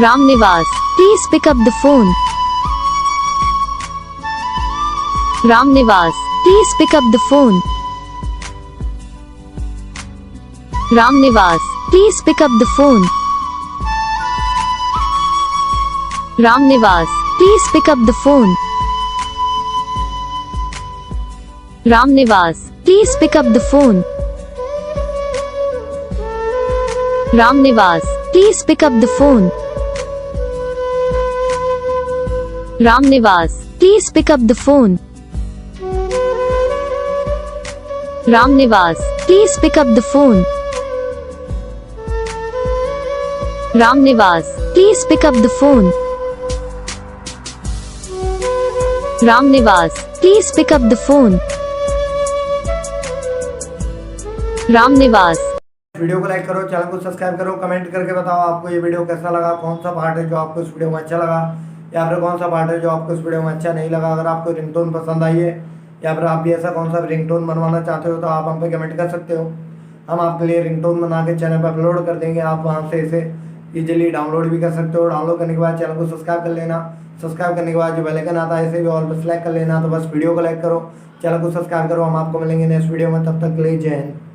Ramniwas, please pick up the phone. Ramniwas, please pick up the phone. Ramniwas, please pick up the phone. Ramniwas, please pick up the phone. Ramniwas, please pick up the phone. Ramniwas, please pick up the phone. Ramniwas, please pick up the phone. Ramniwas, please pick up the phone. Ramniwas, please pick up the phone. Ramniwas, please pick up the phone. Ramniwas। Video को like करो, channel को subscribe करो, comment करके बताओ आपको ये video कैसा लगा, कौन सा पार्ट है जो आपको इस वीडियो में अच्छा लगा या फिर कौन सा पार्ट है जो आपको इस वीडियो में अच्छा नहीं लगा। अगर आपको रिंगटोन पसंद आई है या फिर आप भी ऐसा कौन सा रिंगटोन बनवाना चाहते हो तो आप हम पे कमेंट कर सकते हो। हम आपके लिए रिंगटोन बना के चैनल पर अपलोड कर देंगे। आप वहाँ से इसे ईजिली डाउनलोड भी कर सकते हो। डाउनलोड करने के बाद चैनल को सब्सक्राइब कर लेना। सब्सक्राइब करने के बाद जो बेल आइकन आता है इसे भी ऑल पर सेलेक्ट कर लेना। तो बस वीडियो को लाइक करो, चैनल को सब्सक्राइब करो। हम आपको मिलेंगे नेक्स्ट वीडियो में, तब तक के लिए जय हिंद।